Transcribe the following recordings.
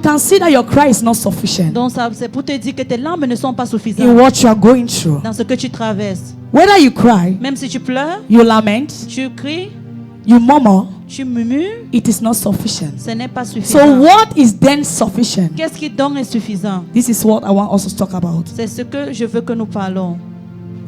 can see that your cry is not sufficient Donc c'est pour te dire que tes larmes ne sont pas in suffisantes what you are going through. dans ce que tu traverses. Whether you cry, Même si tu pleures, you lament, tu cries, you murmur, tu murmures, it is not sufficient. ce n'est pas So suffisant. what is then sufficient? Qu'est-ce qui donc est suffisant? This is what I want us to talk about. C'est ce que je veux que nous parlons.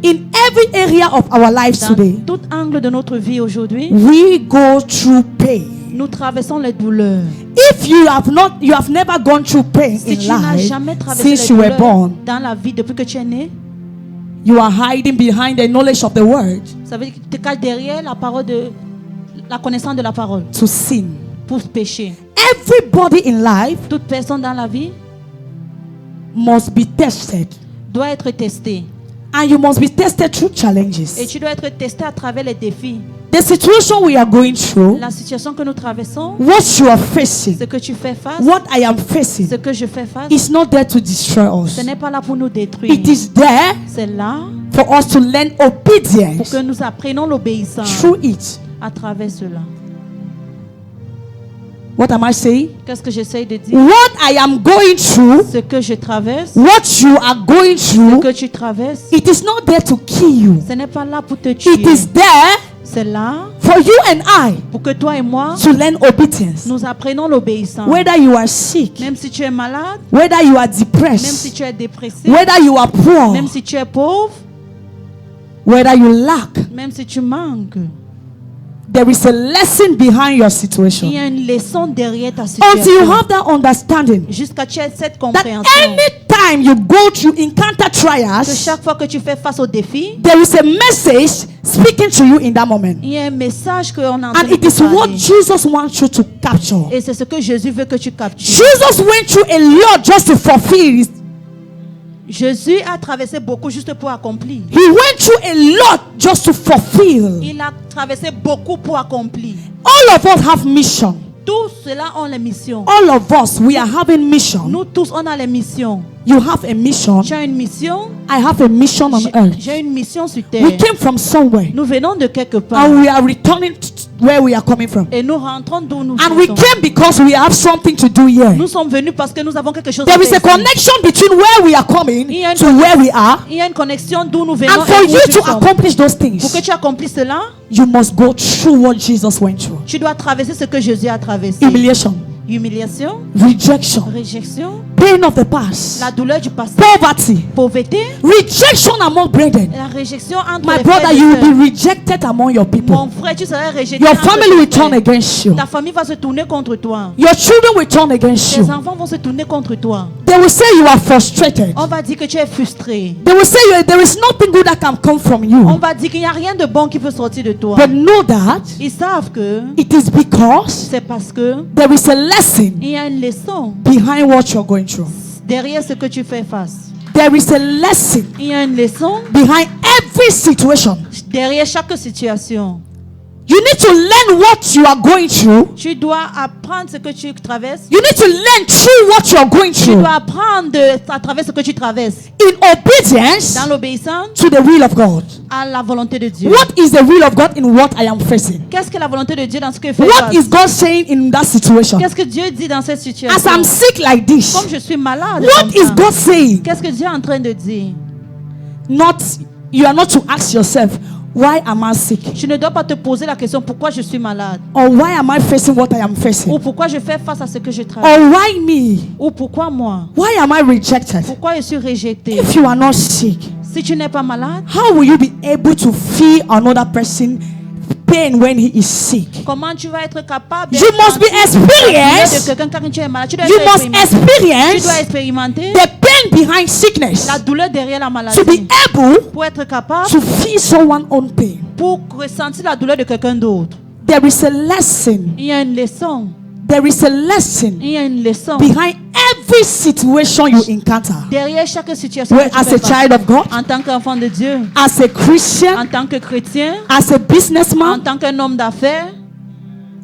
In every area of our lives Dans today, tout angle de notre vie aujourd'hui, we go through pain. nous traversons les douleurs. If you have never gone through pain Si in tu n'as life jamais traversé since les you were douleurs born, dans la vie depuis que tu es né, you are hiding behind the knowledge of the word ça veut dire que tu te caches derrière la parole de la connaissance de la parole to sin. pour pécher. Everybody in life Toute personne dans la vie must be tested, doit être testée. and you must be tested through Et challenges. tu dois être testé à travers les défis. The situation we are going through, La situation que nous traversons, what you are facing, ce que tu fais face, what I am facing, ce que je fais face, is not there to destroy ce us. n'est pas là pour nous détruire. It is there C'est là for us to learn pour obedience que nous apprenions l'obéissance through it. à travers cela. What am I saying? Qu'est-ce que j'essaye de dire? What I am going through, Ce que je traverse, what you are going ce through, que tu traverses, it is not there to kill you. ce n'est pas là pour te It tuer. is there C'est là for you and I pour que toi et moi, to learn obedience. nous apprenions l'obéissance. Whether you are sick, Même si tu es malade, whether you are même si depressed, tu es dépressé, whether you are poor, même si tu es pauvre, whether you lack, même si tu manques, there is a lesson behind your il situation. y a une leçon derrière ta Until you situation. have that understanding Jusqu'à tu aies cette that compréhension anytime you go through encounter que trials, chaque fois que tu fais face aux défis, there is a message speaking to you in that moment. il y a un message qu'on a And it is what Jesus wants you to capture. Et c'est ce que Jésus veut que tu captures. Jesus went through a lot just to fulfill his. Jésus a traversé beaucoup juste pour accomplir. He went through a lot just to fulfill. Il a traversé beaucoup pour accomplir. All of us have mission. Tous ceux-là ont les missions. All of us, we are having mission. Nous tous, on a les missions. You have a mission. Tu as une mission. I have a mission on earth. J'ai une mission sur terre. We came from somewhere, Nous venons de quelque part. and we are returning to where we are coming from. Et nous rentrons d'où nous And we sommes. came because we have something to do here. Nous sommes venus parce que nous avons quelque chose à There is faire a ici. connection between where we are coming to where we are. Il y a une connexion d'où nous venons And et for où you tu to sommes. accomplish those Pour que things, tu accomplisses cela, you must go through what Jesus went through. tu dois traverser ce que Jésus a traversé. Humiliation, Humiliation, rejection, réjection, pain of the past, la douleur du passé, poverty, pauvreté, rejection among brethren. la réjection entre My les brother, frères et you will sœurs. be rejected among your Mon people. frère, tu seras rejeté. Your entre family tes will turn frères. against you. Ta famille va se tourner contre toi. Your children will turn against Tes you. enfants vont se tourner contre toi. They will say you are frustrated. On va dire que tu es frustré. They will say there is nothing good that can come from On you. va dire qu'il n'y a rien de bon qui peut sortir de toi. But know that Ils savent que it is because c'est parce que there is a lesson il y a une leçon behind what you're going through. derrière ce que tu fais face. There is a lesson Il y a une leçon behind every situation. derrière chaque situation. You need to learn what you are going through. Tu dois apprendre ce que tu traverses. You need to learn through what you are going Tu through dois apprendre à travers ce que tu traverses. in obedience Dans l'obéissance to the will of God. à la volonté de Dieu. What is the will of God in what I am facing? Qu'est-ce que la volonté de Dieu dans ce que je fais What face? is God saying in that situation? Qu'est-ce que Dieu dit dans cette As situation? I'm sick like this, Comme je suis malade, what comme is ça, God saying? qu'est-ce que Dieu est en train de dire? You are not to ask yourself, why am I sick? Tu ne dois pas te poser la question pourquoi je suis malade Or why am I facing what I am ou facing? pourquoi je fais face à ce que je traverse Or why me? ou pourquoi moi, Why am I rejected? pourquoi je suis rejeté. If you are not sick, Si tu n'es pas malade, how will you be able to feel another person pain when he is sick? comment tu vas être capable You must be de experienced. quelqu'un quand tu es malade? Tu dois, You être must expérimenter. Tu experience dois expérimenter the pain behind sickness la douleur derrière la maladie to be able pour être capable, to feel someone's own pain. pour ressentir la douleur de quelqu'un d'autre. There is a lesson. Il y a une leçon. There is a lesson Il y a une leçon behind every situation you encounter. derrière chaque situation Where, que tu as fais a face. child of God, En tant qu'enfant de Dieu, as a Christian, en tant que chrétien, as a en businessman, tant qu'un homme d'affaires,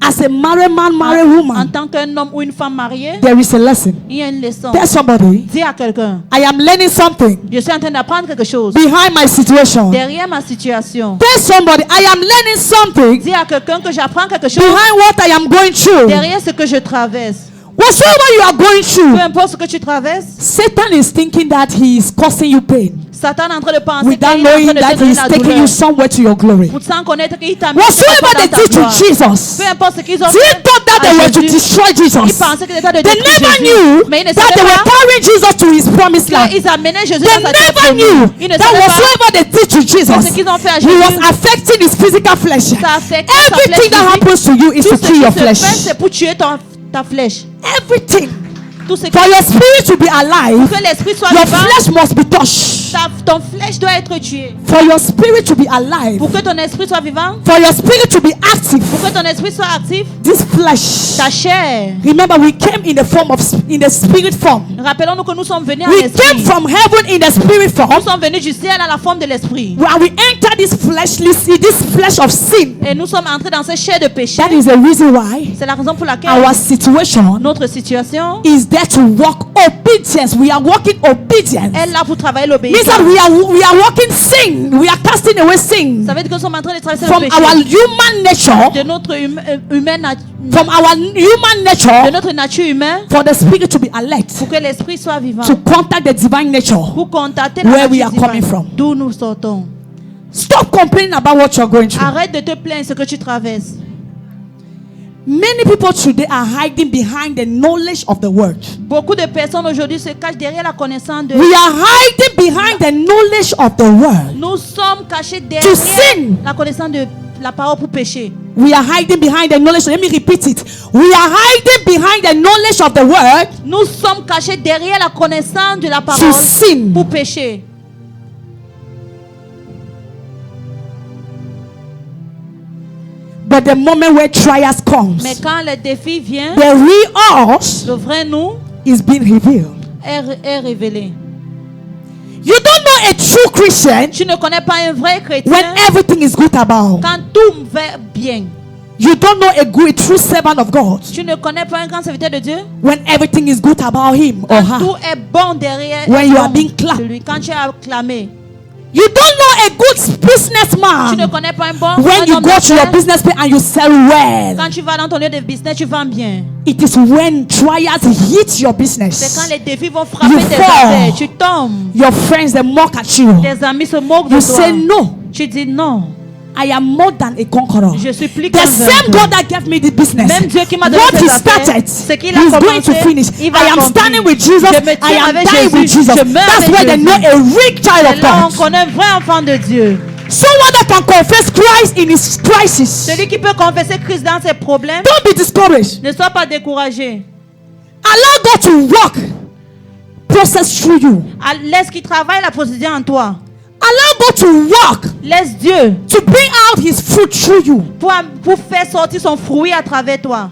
as a married man, married en woman, tant qu'un homme ou une femme mariée, there is a lesson. il y a une leçon. Tell somebody, Dis à quelqu'un, I am learning something je suis en train d'apprendre quelque chose behind my situation. derrière ma situation. Tell somebody, I am learning something Dis à quelqu'un que j'apprends quelque chose behind what I am going through. derrière ce que je traverse. Whatsoever you are going Peu through, importe ce que tu traverses, Satan is thinking that he is causing you pain Satan est en train de penser without qu'il est en train knowing de that te he donner is la taking douleur. you somewhere to your glory. Sans connaître qu'il t'a mis Whatsoever dans they ta did to gloire. Jesus, Peu importe ce qu'ils ont they fait thought that à they were to Jésus, destroy ils Jesus. pensaient qu'ils étaient de They détruire never Jésus. knew Mais ils ne that they savaient were pas carrying Jesus to his promised land. qu'ils amenaient Jésus They dans sa terre never promise. knew Ils ne that savaient pas whatsoever they did to que Jesus, ce qu'ils ont fait à he was Jésus, affecting his physical flesh. ça affecte sa Everything that flèche happens to you is physique. to Tout ce kill qui your se fait, flesh. c'est pour tuer ta flèche. Everything. Tout ce qui For your spirit to be alive, que l'esprit soit your vivant, flesh must be touched. ton flèche doit être tuée. For your spirit to be alive, Pour que ton esprit soit vivant, for your spirit to be active, pour que ton esprit soit actif, this flesh. ta chair. Remember, we came in the form of in the spirit form. Rappelons-nous que nous sommes venus en We came esprit. from heaven in the spirit Nous form. sommes venus du ciel à la forme de l'esprit. When we enter this flesh of sin, Et nous sommes entrés dans cette chair de péché. that is the reason why C'est la raison pour laquelle our situation notre situation is there to walk obedience. We are walking obedience. est là pour travailler Means l'obéissance. that we are walking sin. We are casting away sin Ça veut dire que nous sommes en train de traverser from le péché our human nature, de notre humaine, from our human de nature, notre nature humaine, for the spirit to be alert, pour que l'esprit soit vivant, to contact the divine nature. pour contacter la Where we nature are coming divine, from. d'où nous sortons. Stop complaining about what you're going through. Arrête de te plaindre ce que tu traverses. Many people today are hiding behind the knowledge of the word. Beaucoup de personnes aujourd'hui se cachent derrière la connaissance de. We are hiding behind the knowledge of the word. Nous sommes cachés To derrière sin. la connaissance de la parole pour pécher. We are hiding behind the knowledge. Let me repeat it. We are hiding behind the knowledge of the word Nous sommes cachés derrière la connaissance de la to parole sin. pour pécher. But the moment where trials comes, Mais quand le défi vient, the real us le vrai nous is being revealed. est révélé. You don't know a true Christian Tu ne connais pas un vrai chrétien when everything is good about. quand tout va bien. You don't know a true servant of God Tu ne connais pas un grand serviteur de Dieu when everything is good about him or quand her. tout est bon derrière When you are l'homme being clapped. de lui. Quand tu es acclamé. You don't know a good Tu ne businessman connais pas un bon when un you homme go to your d'affaires. business place and you sell well. Quand tu vas dans ton lieu de business, tu vends bien. It is when trials hit your C'est quand business. les défis vont frapper You tes fall. affaires. Tu tombes. Your friends they mock at you. Tes amis se moquent You de toi. say no. Tu dis non. I am more than a conqueror. Je suis plus The qu'un same vainqueur. God that gave me this business, Même Dieu qui m'a donné what ces he affaires, started, ce qu'il a he's going to commencé, finish. il va I am accomplir. standing with Jesus. Je me I tiens am avec dying with Jésus. Jesus. Je meurs That's avec why they Jésus. know a real child C'est of là on God. connaît un vrai enfant de Dieu. Someone that can confess Christ in his crisis. Celui qui peut confesser Christ dans ses problèmes. Don't be discouraged. Ne sois pas découragé. Allow God to work, process through you. Laisse qu'il travaille la procédure en toi. Allow God to work, Laisse Dieu to bring out his fruit through you. pour faire sortir son fruit à travers toi.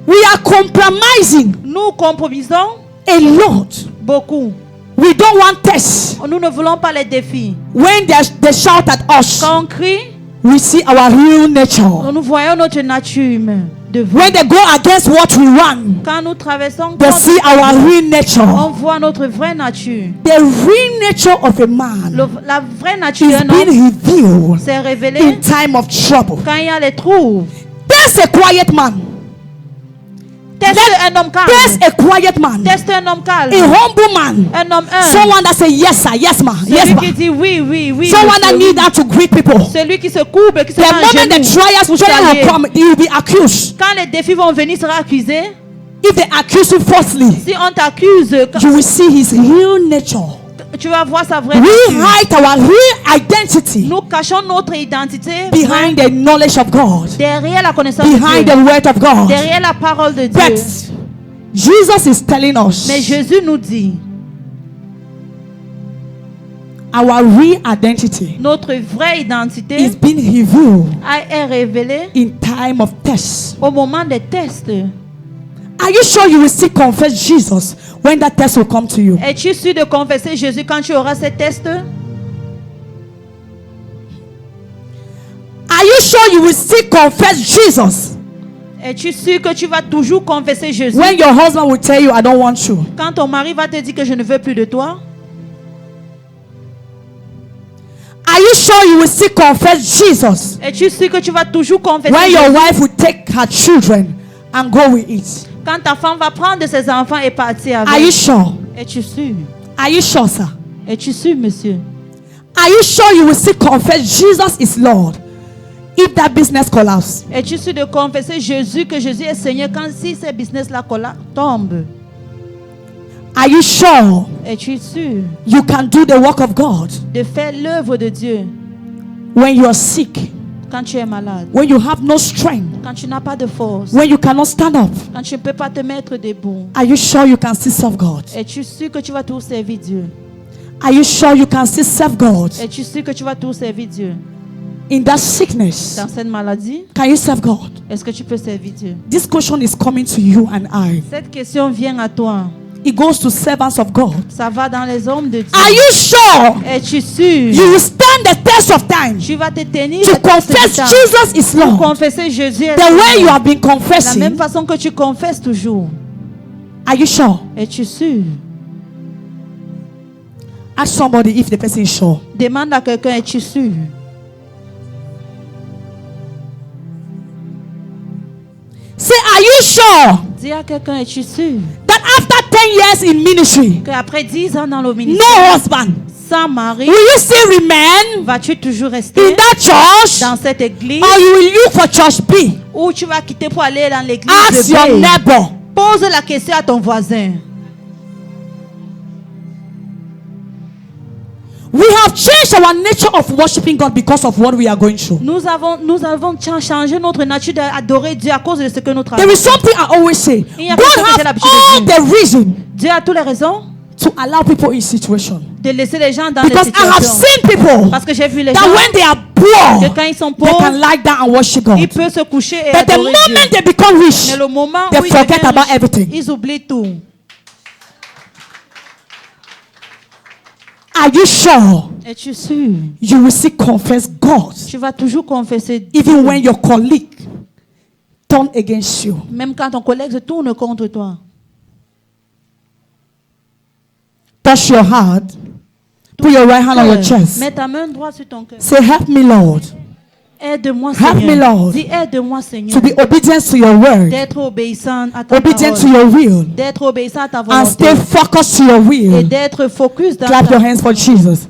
We are compromising Nous compromisons a lot. beaucoup. We don't want tests. Nous ne voulons pas les défis. When they shout at us, Quand on crie, we see our real nature. nous voyons notre nature humaine. When they go against what we want, Quand nous traversons, they see our real on nature. voit notre vraie nature. The real nature of a man La vraie nature is d'un being homme revealed s'est révélée in time of trouble. quand il y a les troubles. There's a quiet man. Teste un homme calme. There's a quiet man. Teste un homme calme. A humble man. Un homme humble. Someone that say yes sir, yes ma, yes Celui ma. qui dit oui, oui, oui. Someone that monsieur, need oui. that to greet people. Celui qui se courbe, qui se The met en moment the genoux trials pour will saluer. come, he will be accused. Quand les défis vont venir, il sera accusé. If they accuse you falsely, Si on t'accuse, you will see his real nature. tu vas voir sa vraie We nature. hide our real identity Nous cachons notre identité behind the knowledge of God, derrière la connaissance behind de the Dieu, word of God. derrière la parole de Dieu. But Jesus is telling us Mais Jésus nous dit, our real identity notre vraie identité is being revealed est révélée in time of test. au moment des tests. Are you sure you will still confess Jesus when that test will come to you? Es-tu sûr de confesser Jésus quand tu auras ces tests? Are you sure you will still confess Jesus Es-tu sûr que tu vas toujours confesser Jésus when your husband will tell you, I don't want you? quand ton mari va te dire que je ne veux plus de toi? Are you sure you will still confess Jesus Es-tu sûr que tu vas toujours confesser when your Jésus wife will take her children and go with it? Quand ta femme va prendre ses enfants et partir Are you avec. sure? Es-tu sûr? Are you sure, sir? Es-tu sûr, monsieur? Are you sure you will still confess Jesus is Lord if that business collapses? Es-tu sûr de confesser Jésus, que Jésus est Seigneur quand si ces business-là tombent? Are you sure Es-tu sûr you can do the work of God de faire l'œuvre de Dieu when you are sick, quand tu es malade, when you have no strength, quand tu n'as pas de force, when you cannot stand up? quand tu ne peux pas te mettre debout? Are you sure you can still serve God? Es-tu sûr que tu vas toujours servir Dieu? Are you sure you can still serve God Es-tu sûr que tu vas toujours servir Dieu? in that sickness? Dans cette maladie, Can you serve God? est-ce que tu peux servir Dieu? This question is coming to you and I. Cette question vient à toi. It goes to servants of God. Ça va dans les hommes de Dieu. Are you sure Es-tu sûr? you will stand the test of time Tu vas te tenir to le test du confess temps Jesus is pour Lord confesser Jésus est the way you Seigneur. have been La même confessing? façon que tu confesses toujours. Are you sure? Es-tu sûr? Ask somebody if the person is sure. Demande à quelqu'un, es-tu sûr? Say, are you sure Dis à quelqu'un, es-tu sûr? that after 10 years in ministry, Qu'après 10 ans dans le no ministère, husband, sans mari, will you still remain vas-tu toujours rester in that church, dans cette église or you will look for church B? ou tu vas quitter pour aller dans l'église Ask de your B? neighbor. Pose la question à ton voisin. We have changed our nature of worshiping God because of what we are going through. Nous avons changé notre nature d'adorer Dieu à cause de ce que nous There traversons. is something I always say. Il y a God quelque chose que j'ai has l'habitude de all dire. the reason Dieu a toutes les raisons to allow people in situation. de laisser les gens dans les Because I have situations. seen people Parce que j'ai vu les that gens when they are poor, que quand ils sont they can pauvres, lie down and worship God. ils peuvent se coucher et But the adorer Dieu. moment they become rich, Mais le moment they où ils forget deviennent about riches, everything. ils oublient tout. Are you sure Es-tu sûr? you will still confess God Tu vas toujours confesser Dieu. even when your colleague turn against you? Même quand ton collègue se tourne contre toi. Touch your heart. Put your right hand on your chest. Mets ta main droite sur ton cœur. Say, help me, Lord, Aide-moi, Help me, Seigneur. Lord, Dis, aide-moi, Seigneur. to be obedient to your word, D'être obéissant à ta obedient to parole. your will, D'être obéissant à ta and volonté. stay focused to your Et will. d'être focus dans Clap ta... your hands for Jesus.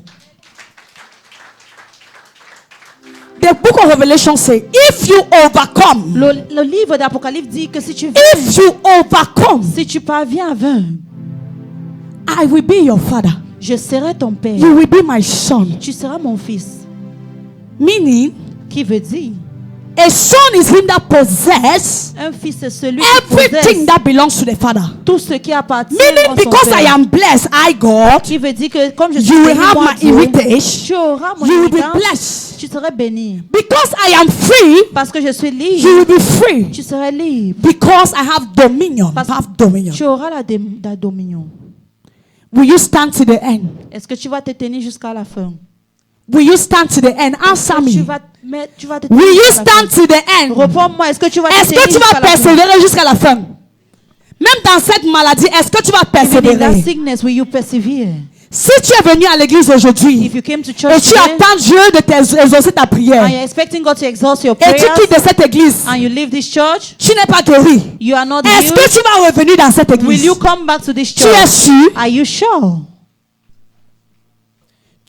The book of Revelation says, if you overcome, Le livre d'Apocalypse dit que si tu if you overcome, si tu parviens à vaincre, I will be your father. je serai ton père. You will be my son. Tu seras mon fils. Meaning, Qui veut dire, a son is him that possess un fils c'est celui qui everything possède that belongs to the father. tout ce qui appartient Meaning, à son because I père. am blessed, I God, Qui veut dire que comme je suis you will béni, have moi, my Dieu, heritage. tu auras mon You will be héritage, blessed. tu seras béni. Because I am free, Parce que je suis you libre, will be free. tu seras libre. Because I have dominion. Parce- Have dominion. Tu auras la dominion. Will you stand to the end? Est-ce que tu vas te tenir jusqu'à la fin? Will you stand to the end? Answer Tu me. vas te tenir Will you jusqu'à la fin. stand to the end? Réponds-moi, est-ce que tu vas te Est-ce tenir que tu vas jusqu'à la fin? persévérer jusqu'à la fin? Même dans cette maladie, est-ce que tu vas Even in that persévérer? sickness, will you persevere? Si tu es venu à l'église aujourd'hui If you came to et church tu today, attends Dieu de t'exaucer ta prière and you're expecting God to exhaust your et tu prayers, quittes de cette église, and you leave this church, tu n'es pas guéri. you are not Est-ce que healed, tu vas revenir dans cette will église? you come back to this Tu es church? sûr? Are you sure?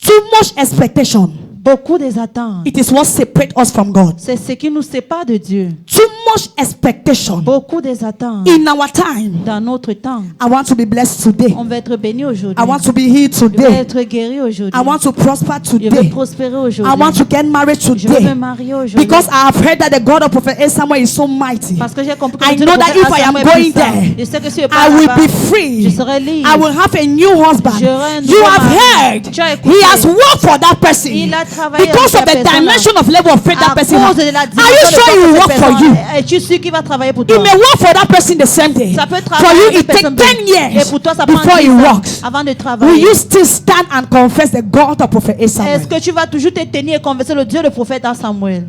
Too much expectation. Beaucoup des attentes. It is what separates us from God. C'est ce qui nous sépare de Dieu. Too much expectation. Beaucoup des attentes. In our time, Dans notre temps, I want to be blessed today. on va être béni aujourd'hui. I want to be healed Je vais today. être guéri aujourd'hui. I want to prosper Je vais today. prospérer I aujourd'hui. want to get married Je vais me today. marier aujourd'hui. Because I have heard that the God of Prophet Samuel is so mighty. Parce que j'ai compris que I le Dieu know de that prophète if I am Samuel est going puissant. there, Je sais que si je I pars will là-bas, be free. je serai libre. I will have a new husband. J'aurai un You nouveau have mari. heard. Tu as He écouté. has worked for that person. Il a travaillé Because avec of the cette personne-là. dimension of level of faith that À person cause has. de la Are you dimension sure de he will cette work for personne, you? es-tu sûr qu'il va travailler pour He toi? may work for that person the same day. Ça peut For travailler you, avec it takes personne 10 d'autre. years Et pour toi, ça prend before 10 he ans works. avant de Will travailler. you still stand and confess the God of Prophet Samuel? Est-ce que tu vas toujours te tenir et converser le Dieu de prophète à Samuel?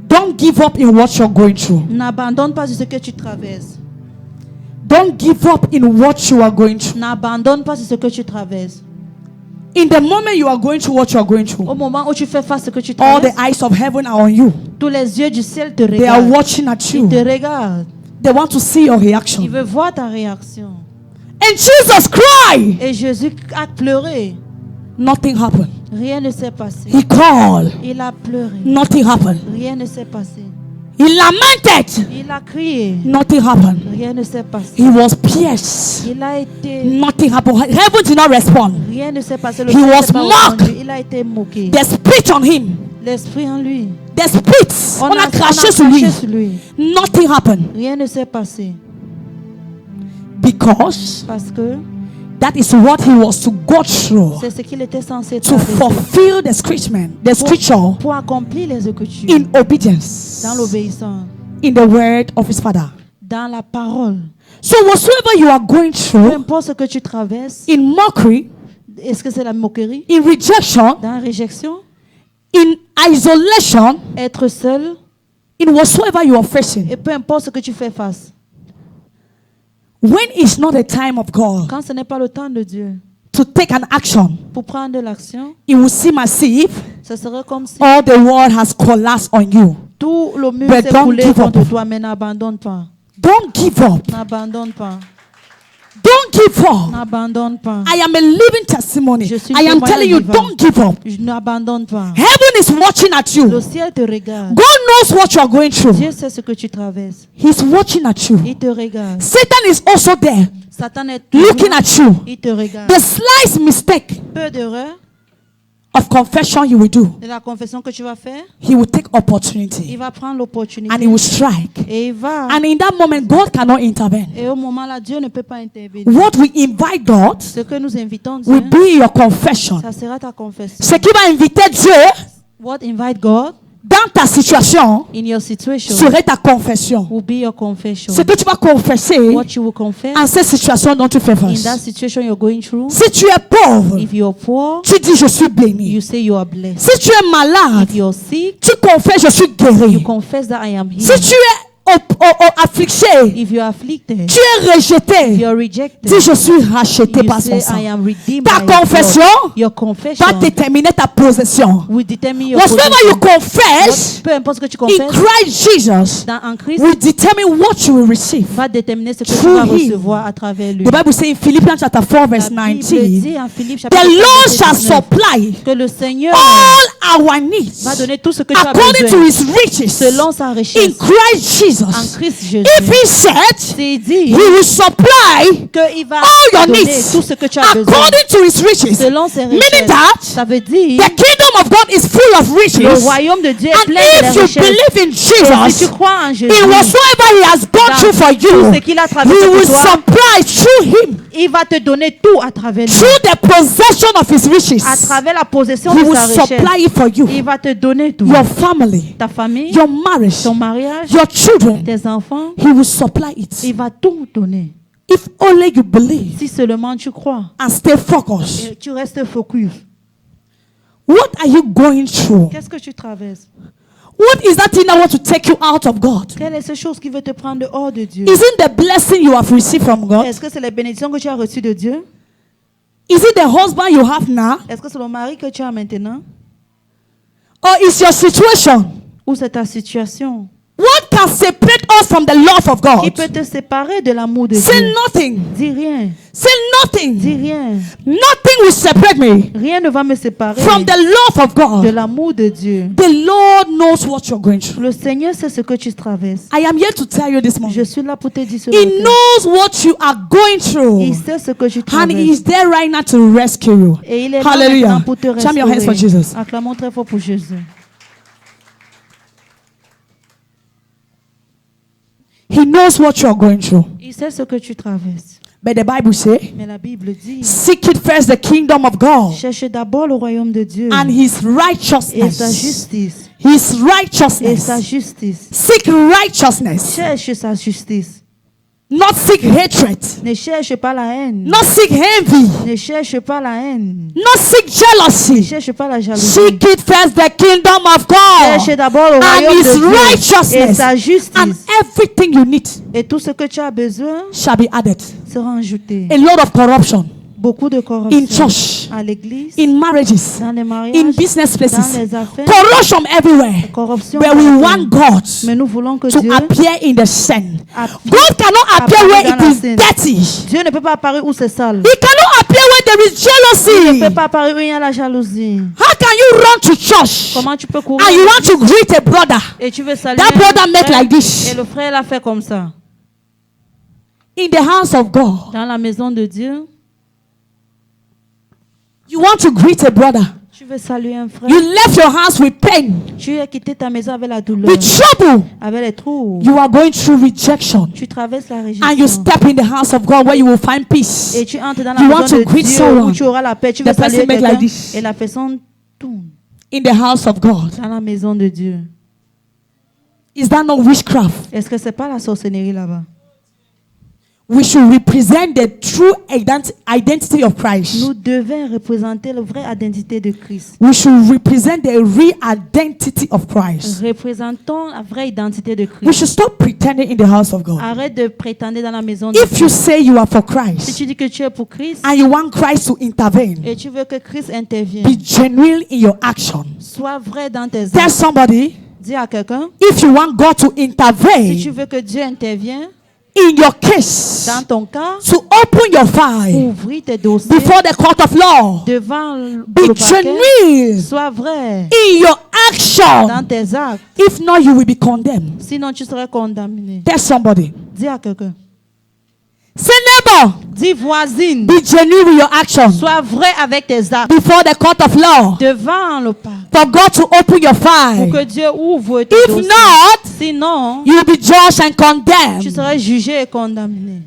Don't give up in what you're going through. N'abandonne pas sur ce que tu traverses. Don't give up in what you are going through. N'abandonne pas sur ce que tu traverses. In the moment you are going through what you are going Au through, moment où tu fais face à ce que tu all the traverses, eyes of heaven are on you. tous les yeux du ciel te They are regardent. watching at Ils you. te regardent. They want to see your Ils reaction. veulent voir ta réaction. And Jesus cried. Et Jésus a pleuré. Nothing happened. Rien ne s'est passé. He called. Il a pleuré. Nothing happened. Rien ne s'est passé. He lamented. Il a crié. Nothing happened. Rien ne s'est passé. He was pierced. Il a été. Nothing happened. Heaven did not respond. Rien ne s'est passé. Le He ciel was s'est pas mocked. répandu. Il a été moqué. They spit on him. L'esprit en lui. They spit. On a craché sur lui. sur lui. Nothing happened. Rien ne s'est passé. Because Parce que that is what he was to go through c'est ce qu'il était censé to traverser. fulfill the scripture Pour accomplir les Écritures. in obedience Dans l'obéissance. in the word of his father. Dans la parole. So whatsoever you are going Peu through, importe ce que tu traverses. in mockery, Est-ce que c'est la moquerie? in rejection, Dans la réjection? in isolation, Être seul? in whatsoever you are facing, Et peu importe ce que tu fais face. when it's not a time of God Quand ce n'est pas le temps de Dieu to take an action, pour prendre de l'action, it will seem as if ce serait comme si all the world has collapsed on you. tout le mur But s'est don't coulé give contre up. toi, mais n'abandonne pas. Don't give up. N'abandonne pas. Don't give up. N'abandonne pas. I am a living testimony. Je suis I am témoignage telling you, vivant. don't give up. Je n'abandonne pas. Heaven is watching at Le you. ciel te regarde. God knows what you are going through. Dieu sait ce que tu traverses. He's watching at you. Il te regarde. Satan is also there, Satan est looking toujours- at you. Il te regarde. The slight mistake Peu d'erreurs of confession you will do, de la confession que tu vas faire, he will take il opportunity va prendre l'opportunité and he will strike. et il va. And in that moment, God cannot intervene. Et au moment là, Dieu ne peut pas intervenir. What we invite God Ce que nous invitons Dieu, will be your confession. ça sera ta confession. Ce qui va inviter Dieu What invite God dans ta situation in your situation serait ta confession. will be your confession. Ce que tu vas confesser What you will confess en cette situation dont tu fais in face. that situation you're going through. Si tu es pauvre, If you're poor, tu dis je suis béni. you say you are blessed. Si tu es malade, If you're sick, tu confesses je suis you guéri. confess that I am Si healed. tu es affligé, If you're afflicted, tu es rejeté, if you're rejected, dis je suis racheté you par son say sang. I am redeemed Ta by His confession blood. Your confession va déterminer ta possession. will determine your Whatever you possession. confess Peu importe ce que tu in confesses, Christ Jesus en Christ, will determine what you will receive. va déterminer ce que tu Through vas him. recevoir à travers lui. The Bible says in Philippians chapter 4 verse La Bible 19, dit en Philippe chapitre the 4, Lord verset shall 19, supply que le Seigneur all our needs va donner tout ce que tu as according to besoin his riches selon sa in richesse Christ en Jesus. Christ Jésus. If he said C'est dit he will supply qu'il va all your donner needs tout ce que tu as besoin according to his riches, selon ses meaning richesses. that Ça veut dire the kingdom of God is full of le riches. royaume de Dieu est And plein de if you richesses. believe in Et si Jesus, tu crois en Jésus, in whatsoever he has gone dans through for tout you, ce qu'il a he traversé will pour toi, supply through him, il va te donner tout à travers lui. through the possession of his riches. À travers la possession He de will sa richesse, supply it for you. il va te donner tout. Your family, Ta famille, your marriage, ton mariage, your children, tes enfants, he will supply it. il va tout donner. If only you believe Si seulement tu crois and stay focused. et tu restes focus. What are you going through? Qu'est-ce que tu traverses? What is that thing that wants to take you out of God? Quelle est cette chose qui veut te prendre dehors de Dieu? Isn't the blessing you have received from God? Est-ce que c'est les bénédictions que tu as reçues de Dieu? Is it the husband you have now? Est-ce que c'est le mari que tu as maintenant? Or is your situation? Ou c'est ta situation? What can separate us from the love of Qui God? peut te séparer de l'amour de Say Dieu? nothing. Dis rien. Say nothing. Dis rien. Nothing will separate me Rien ne va me séparer from the love of de God. l'amour de Dieu. The Lord knows what you're going through. Le Seigneur sait ce que tu traverses. I am here to tell you this Je morning. suis là pour te dire ce He matin. knows what you are going through. Il sait ce que tu And He traverses. is there right now to rescue you. Et il est là Hallelujah. maintenant pour te Clap your hands for restaurer. Jesus. Acclamons très fort pour Jésus. He knows what you are going through. Il sait ce que tu traverses. But the Bible says, Mais la Bible dit, seek it first the kingdom of God cherche d'abord le royaume de Dieu and His et sa righteousness. justice. His Et sa righteousness. justice. Seek righteousness. Cherche sa justice. Not seek hatred. Ne cherche pas la haine. Not seek envy. Ne cherche pas la haine. Not seek Ne jealousy. cherche pas la jalousie. Seek it first the kingdom of God Cherche d'abord le and royaume His de Dieu et righteousness, sa and justice. everything you need Et tout ce que tu as besoin shall be added. sera ajouté. A lot of corruption, Beaucoup de in corruption church, à l'église, in marriages, dans les in mariages, business dans places, les affaires, corruption everywhere. corruption But we partout. want God Mais nous voulons que to Dieu appear in the sin. appuie- God cannot appear apparaît where dans it la is scène. dirty. Dieu ne peut pas apparaître où c'est sale. He cannot appear where there is Il ne peut jealousy. pas apparaître où il y a la jalousie. How can you run to church Comment tu peux courir and you want to greet a brother et tu veux saluer That un brother make frère like this. et le frère l'a fait comme ça. in the house of God? Dans la maison de Dieu, You want to greet a brother. tu veux saluer un frère. You left your house with pain, Tu as quitté ta maison avec la douleur, with trouble. avec les trous. You are going through rejection. Tu traverses la And you réjection. step in the house of God where you will find peace. Et tu entres dans la You want maison to de greet Dieu someone. où tu auras la paix. Tu The veux person saluer make quelqu'un like this. et la personne tourne In the house of God. dans la maison de Dieu. Is that not witchcraft? Est-ce que c'est pas la sorcellerie là-bas? We should represent the true identity of Christ. Nous devons représenter la vraie identité de Christ. We should represent the real identity of Christ. Représentons la vraie identité de We Christ. should stop pretending in the house of God. Arrête de prétendre dans la maison de If Dieu. you say you are for Si Christ tu dis que tu es pour Christ and you want Christ to intervene, et tu veux que Christ intervienne, be genuine in your action. sois vrai dans tes Tell actes. somebody, Dis à quelqu'un, if you want God to si tu intervene veux que Dieu intervienne in your case, dans ton cas, to open your file ouvrir tes dossiers before the court of law, devant le be parquet. genuine Sois vrai in your dans action. tes actes. If not, you will be condemned. Sinon, tu serais condamné. Tell somebody, Dis à quelqu'un. say neighbor, Dis voisine. be genuine with your action Sois vrai avec tes actes. before the court of law Devant le parquet. for God to open your Pour file. que Dieu ouvre tes If dossiers. not, Sinon, you will be judged and tu condemned. serais jugé et condamné.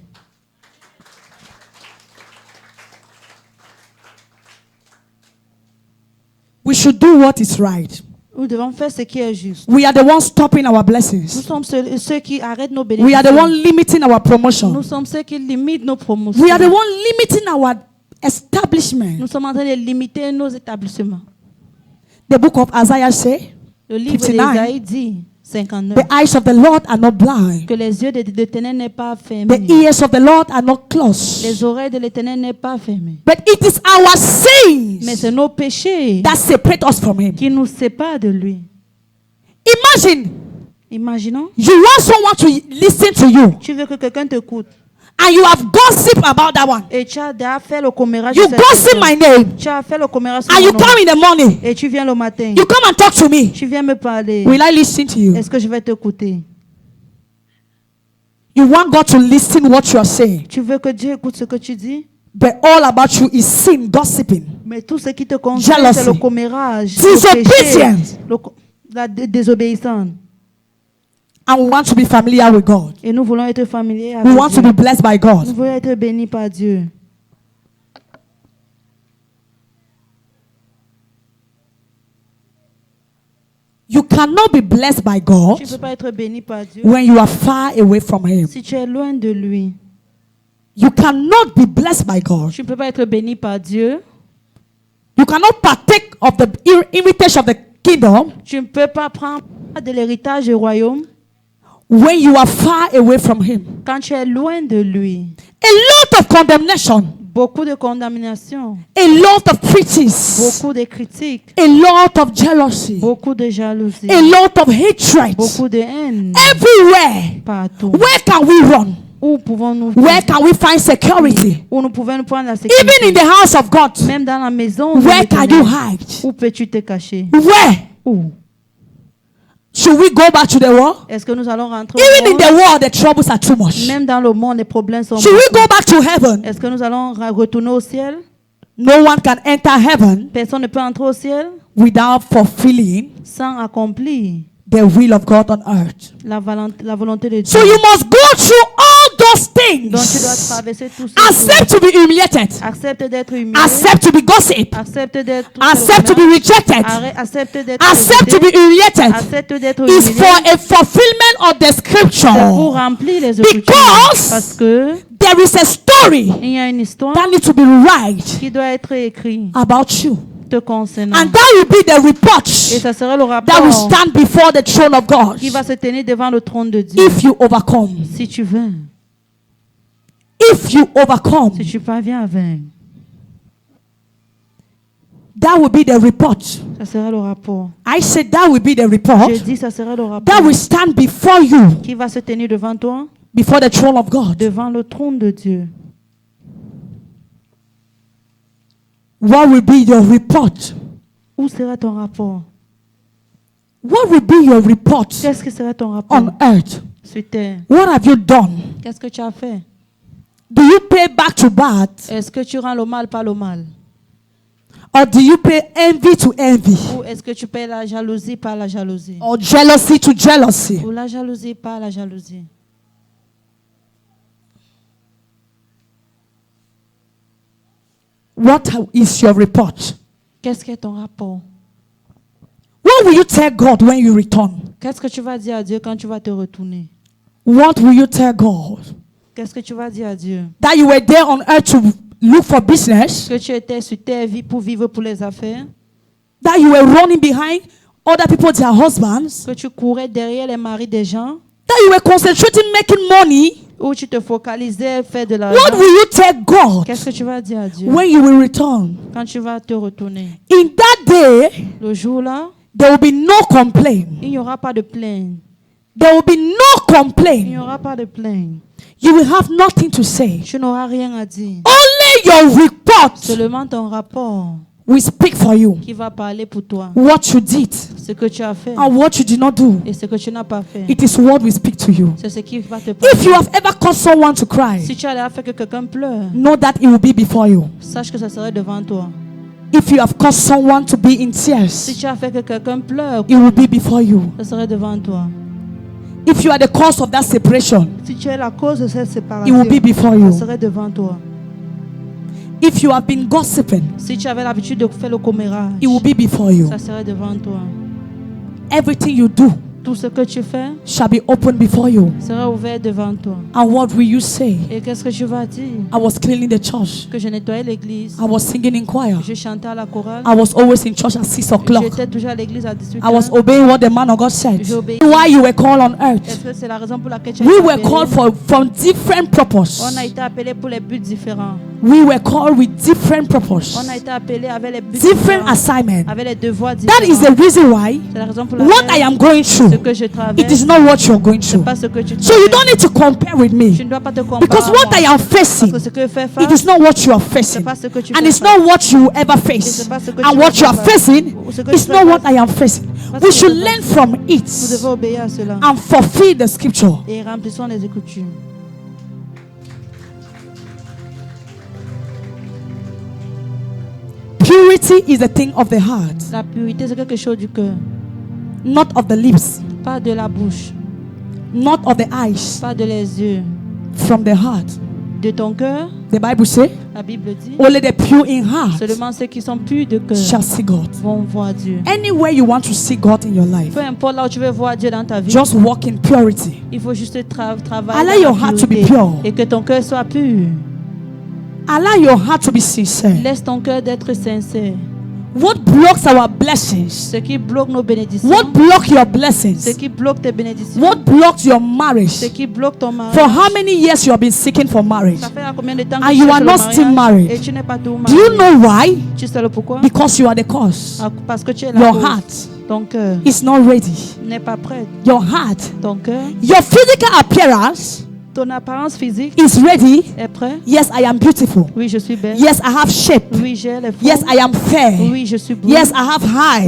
We should do what is right. Nous devons faire ce qui est juste. We are the ones stopping our Nous blessings. sommes ceux qui arrêtent nos We are the bénédictions. one limiting our Nous promotion. sommes ceux qui limitent nos promotions. We are the one limiting our establishment. Nous sommes en train de limiter nos établissements. The book of Isaiah say, Le livre 59. d'Ésaïe dit, 59, the eyes of the Lord are not blind. que les yeux de l'Éternel n'est pas The fermés. ears of the Lord are not closed. Les oreilles de l'Éternel n'est pas fermées. But it is our Mais sins c'est nos péchés that separate us from Him. qui nous séparent de lui. Imagine Imaginons, you want someone to listen to you tu veux que quelqu'un t'écoute and you have gossip about that one. et tu as déjà fait le commérage You sur cette gossip personne. my name Tu as fait le commérage sur and mon you nom. come in the morning. Et tu viens le matin. You come and talk to me. Tu viens me parler. Will I listen to you? Est-ce que je vais t'écouter? You want God to listen what you are saying. Tu veux que Dieu écoute ce que tu dis? But all about you is sin, gossiping. Mais tout ce qui te concerne, Jealousy. c'est le commérage, Disobedience. la désobéissance. And we want to be familiar with God. Et nous voulons être familiers We avec want to Dieu. be blessed by Nous God. voulons être bénis par Dieu. You cannot be blessed by God Tu ne peux pas être béni par Dieu when you are far away from Him. si tu es loin de lui. You cannot be blessed by God. Tu ne peux pas être béni par Dieu. You cannot partake of the invitation of the kingdom Tu ne peux pas prendre de l'héritage du royaume when you are far away from Him. quand tu es loin de lui. A lot of condemnation, Beaucoup de condamnation, a lot of critics, beaucoup de critiques, a lot of jealousy, beaucoup de jalousie, a lot of hatred. beaucoup de haine Everywhere. partout. Where can we run? Où pouvons-nous Where can we find security? Où nous pouvons nous prendre la Even sécurité? in the house of God. Même dans la maison de Where can you l'Éternel. hide? Où peux-tu te cacher? Where? Où? Should we go back to the world? Est-ce que nous allons rentrer au Even in monde? the world, the troubles are too much. Même dans le monde, les problèmes sont Should we beaucoup. go back to heaven? Est-ce que nous allons retourner au ciel? No one can enter heaven Personne ne peut entrer au ciel without fulfilling sans accomplir the will of God on earth. la volonté de Dieu. So you must go through all those Donc tu dois things. traverser tout ça. Accept to be humiliated. Accepte d'être humilié. Accept to be gossip. Accepte d'être Accept to be rejected. Accepte d'être Accept to be rejeté. humiliated. Accepte d'être Is humilié. for a fulfillment of the C'est pour scripture. remplir les Écritures. Because Parce que there is a story il y a une histoire that needs to be right qui doit être écrite about you. te concernant. And that will be the report Et ça sera le that will rapport stand before the throne of God qui va se tenir devant le trône de Dieu. if you overcome. Si tu veux, If you overcome. si tu parviens à vaincre. That will be the report. Ça sera le rapport. I said that will be the report Je dis, ça sera le rapport that will stand before you, qui va se tenir devant toi, before the throne of God. devant le trône de Dieu. What will be your report? Où sera ton rapport? What will be your report Qu'est-ce que sera ton rapport on earth? sur terre? What have you done? Qu'est-ce que tu as fait? Do you pay back to bad, Est-ce que tu rends le mal par le mal? or do you pay envy to envy, Ou est-ce que tu payes la jalousie par la jalousie? or jealousy to jealousy? Ou la jalousie par la jalousie? What is your report? Qu'est-ce que est ton rapport? What will you tell God when you return? Qu'est-ce que tu vas dire à Dieu quand tu vas te retourner? What will you tell God? Qu'est-ce que tu vas dire à Dieu? That you were there on earth to look for business, Que tu étais sur terre pour vivre pour les affaires? that you were running behind other people, their husbands, Que tu courais derrière les maris des gens? that you were concentrating making money. Ou tu te focalisais à faire de What l'argent? will you tell God Qu'est-ce que tu vas dire à Dieu when you will return? quand tu vas te retourner? In that day, Le jour-là, there will be no complaint. il n'y aura pas de plainte. There will be no Il n'y complaint. aura pas de plainte. You will have nothing to say. Tu n'auras rien à dire. Only your report Seulement ton rapport will speak for you. qui va parler pour toi. What you did Ce que tu as fait and what you did not do. et ce que tu n'as pas fait. It is what will speak to you. C'est ce qui va te If parler. you have ever caused someone to cry, Si tu as fait que quelqu'un pleure, know that it will be before you. sache que ça serait devant toi. If you have caused someone to be in Si tears, tu as fait que quelqu'un pleure, it will be before you. ça serait devant toi. If you are the cause of that separation, Si tu es la cause de cette it séparation, will be before ça you. serait devant toi. If you have been gossiping, Si tu avais l'habitude de faire le commérage, it will be before you. ça serait devant toi. Everything you do Tout ce que tu fais shall be open before you. sera ouvert devant toi. And what will you say? Et qu'est-ce que tu vas dire? I was cleaning the church. Que je nettoyais l'église, I was singing in choir. je chantais à la chorale, I was always in church at 6 o'clock. j'étais toujours à l'église à 18 I was heures. obeying what the man of God said. J'ai obéi. Why you were called on earth. Est-ce que c'est la raison pour laquelle tu as We été were appelé? called from different purpose. On a été appelé pour les buts différents. We were called with different purpose. On a été appelé avec les buts Different différents, assignment. avec les devoirs That is différents. the reason why C'est la raison pour what I laquelle am going ce through, que je it traverse, is not what you're going c'est through. pas ce que tu So you traverses. don't need to compare with Tu me. ne dois pas te comparer Because à what moi. I am facing, Parce que ce que je fais it face, is not what you are c'est facing. pas ce que tu And fais it's face. not what you will ever Et face. c'est pas ce que And tu what vas you are faire face. facing Ou ce que is tu not fais what face. I am facing. Parce We que should c'est learn pas- from Vous it devez obéir à cela. and fulfill the scripture. Et remplissons les Écritures. Purity is a thing of the heart, La purité, c'est quelque chose du cœur. not of the lips, Pas de la bouche, not of the eyes, pas de les yeux. from the heart. De ton cœur, The Bible says, la Bible dit, only the pure in heart seulement ceux qui sont purs de cœur shall see God. vont voir Dieu. Anywhere you want to see God in your life, Peu importe là où tu veux voir Dieu dans ta vie, just walk in purity. il faut juste travailler Allow dans your la heart to be pureté pure. et que ton cœur soit pur. Allow your heart to be sincere. Laisse ton cœur d'être sincère. What blocks our blessings? Ce qui bloque nos bénédictions, What block your ce blessings? qui bloque tes bénédictions, What blocks your ce marriage? qui bloque ton mariage. For how many years you have been seeking for marriage? Ça fait combien de temps que And tu you cherches are le not mariage still married. et tu n'es pas tout Do you marié? know why? Tu sais le pourquoi? Because you are the cause. Parce que tu es la Your cause. heart Ton cœur is not ready. n'est pas prêt. Your heart, Ton cœur, your physical appearance ton apparence physique is ready. est prêt. Yes, I am beautiful. Oui, je suis belle. Yes, I have shape. Oui, j'ai les formes. Yes, I am fair. Oui, je suis brune. Yes, I have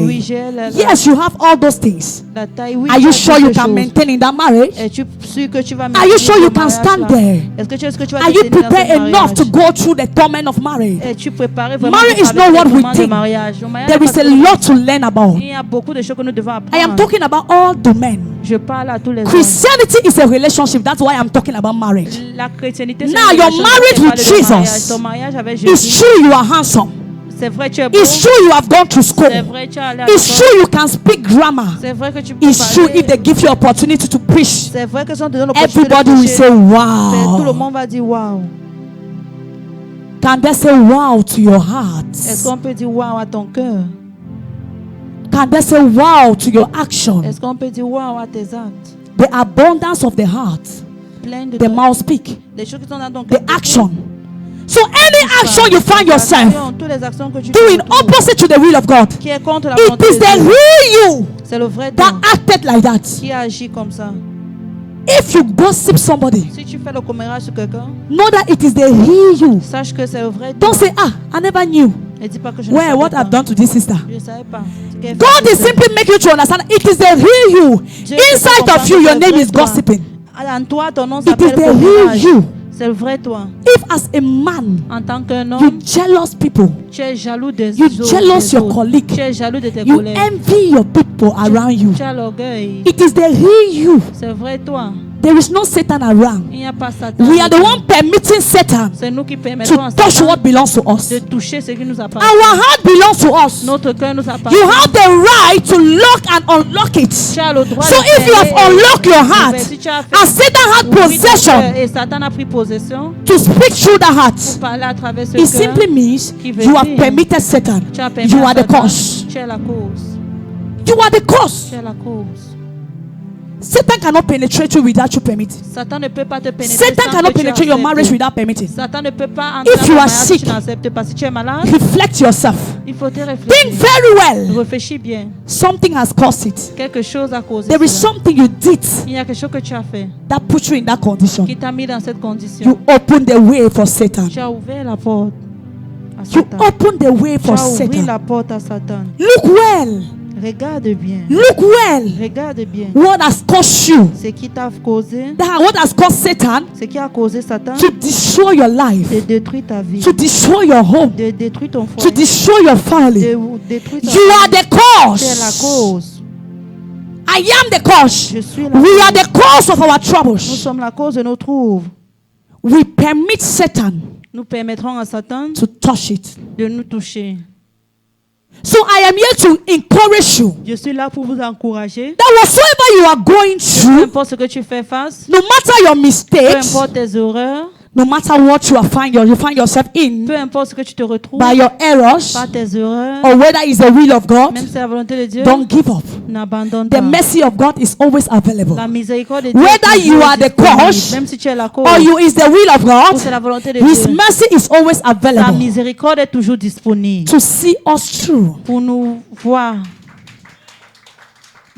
Oui, high. j'ai Yes, you have all those things. la taille. Oui, Are you j'ai sure toutes you ces can choses. maintain in that marriage? Es-tu sûr que tu vas Are you sure you can mariage stand là? there? Est-ce que tu vas Are te you tenir dans ce prepared enough mariage? to go through the torment of marriage? Es-tu préparé vraiment Marriage pour is traverser not what le we moment de think. mariage? Le mariage There n'est is pas a ce que- lot to learn about. Il y a beaucoup de choses que nous devons I apprendre. am talking about all domain. Je parle à tous les hommes. Christianity is a relationship. That's why I'm talking about marriage. La chrétienté, c'est Now, une your relation, marriage c'est with pas de Jesus. mariage. Ton mariage avec It's Jésus. true you are handsome. C'est vrai, tu es beau. It's true you have gone to school. C'est vrai, tu es allé à It's l'école. true you can speak grammar. C'est vrai que tu peux It's true parler. if they give you opportunity to preach. C'est vrai que si on te donne l'opportunité de Everybody will prêcher, say tout le wow. monde va dire waouh. Can they say wow to your Est-ce heart? qu'on peut dire waouh à ton cœur? Can they say wow to your action? Est-ce qu'on peut dire waouh à tes actes? The abundance of the heart, Plein de the mouth speak. les choses qui sont dans ton The cœur. action So any action you find yourself Toutes les actions que tu doing fais autour, opposite to the will of God, qui est contre la it volonté is de the Dieu, real you c'est le vrai that toi acted like that. qui agit comme ça. If you gossip somebody, Si tu fais le commérage sur quelqu'un, know that it is the real you. sache que c'est le vrai toi. Don't say, I never knew. Ne dis pas que je ne Where, savais what pas. I've done to this sister. Je ne savais pas. Ce qu'elle fait God pour is elle. simply making you to understand it is the real you. Dieu te fait Inside comprendre of you, que your c'est name vrai is toi. gossiping. En toi, ton nom It is s'appelle the real commérage. you. C'est le vrai toi. If as a man, En tant qu'un you homme, jealous people, tu es jaloux des you autres. jealous des your autres. colleague, Tu es jaloux de tes you collègues. envy your people around you. Tu as l'orgueil. It is the real you. C'est vrai toi. There is no Satan around. Il n'y a pas Satan. We are the one permitting Satan C'est nous qui permettons à to touch Satan what belongs to us. de toucher ce qui nous appartient. Our heart belongs to us. Notre cœur nous appartient. You have the right to lock and unlock it. Tu as le droit So de if you have fermer et unlocked your d'ouvrir. heart Si tu as fait and Satan had ouvrir ton possession cœur et Satan a pris possession to speak through the pour heart, parler à travers ce it cœur, simply means qui veut you have dire, permitted Satan. tu as permis You à are the Satan. cause. Tu es la cause. You are the cause. Tu es la cause. Satan cannot penetrate you without you permitting. Satan ne peut pas te pénétrer. Satan sans cannot que tu penetrate your acceptes. marriage without permitting. Satan ne peut pas entrer If dans you ton are mariage si sick, tu n'acceptes pas. Si tu es malade, reflect yourself. il faut te Think réfléchir. very well. Réfléchis bien. Something has caused it. Quelque chose a causé There is cela. something you did Il y a quelque chose que tu as fait that put you in that condition. qui t'a mis dans cette condition. You open the way for Satan. Tu as ouvert la porte à You Satan. open the way Tu for as ouvert Satan. la porte à Satan. Look well. Regarde bien. Look well. Regarde bien. What has caused you? Ce qui t'a causé, What has caused Satan ce qui a causé Satan to destroy your life, de détruire ta vie, to destroy your home, de détruire ton to foyer, destroy your family? de détruire ta You are famille. the Tu es la cause. cause. I am the cause. Je suis la We are cause. the cause of our Nous troubles. sommes la cause de nos troubles. We permit Satan Nous permettrons à Satan to touch it. de nous toucher. So I am here to encourage you Je suis là pour vous encourager. that whatsoever you are going Peu through, importe ce que tu fais face, no matter your peu mistakes, importe tes erreurs, no matter what you find yourself in peu importe ce que tu te retrouves by your errors, par tes erreurs, or whether it's the will of God, même si c'est la volonté de Dieu, don't give up. n'abandonne The pas. mercy of God is always available. La miséricorde de Dieu Whether est you toujours are the disponible. cause Même si tu es la cause, or you is the will of ou God, c'est la volonté de His Dieu, mercy is always sa available miséricorde est toujours disponible to see us through. pour nous voir.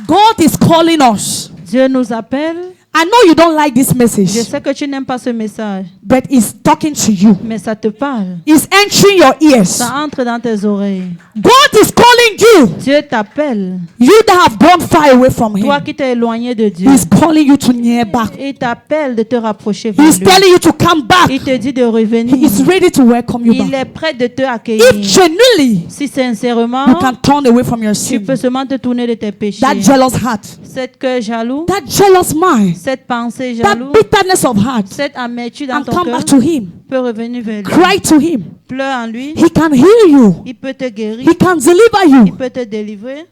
God is calling us. Dieu nous appelle. I know you don't like this Je message, sais que tu n'aimes pas ce message, but He's talking to you. mais ça te parle. He's entering your ears. Ça entre dans tes oreilles. God is calling you. Dieu t'appelle. You that have gone far away from Toi Him. qui t'es éloigné de Dieu. He's calling you to near back. Il t'appelle de te rapprocher vers He's lui. telling you to come back. Il te dit de revenir. He is ready to welcome you Il back. est prêt de te If accueillir. genuinely Si sincèrement, you can turn away from your tu sin, peux seulement te tourner de tes péchés. that jealous heart, Cette cœur jaloux, that jealous mind, cette pensée that jaloux, bitterness of heart, cette amertume dans and ton come cœur back to Him. peut revenir vers lui. Cry to Him. Pleure en lui. He can heal you. Il peut te guérir. He can deliver Il you. peut te délivrer.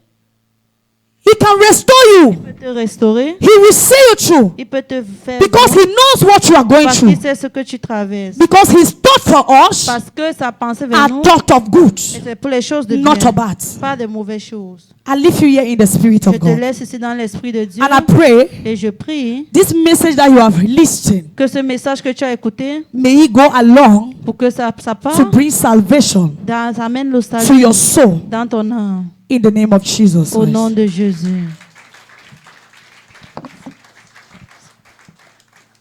He can restore you. Il peut te restaurer. He will see you through Il peut te faire because bon He knows what you are going parce through. qu'il sait ce que tu traverses. Because His thought for us Parce que sa pensée vers are nous, thought of good, et c'est pour les choses de not bien, of bad. pas de mauvaises choses. I leave you here in the Spirit Je of te God. laisse ici dans l'Esprit de Dieu And I pray et je prie this message that you have listened, que ce message que tu as écouté, may it go along pour que ça to part, bring salvation amène le to salut your soul dans ton âme. in the name of Jesus Au nom Christ. de Jésus.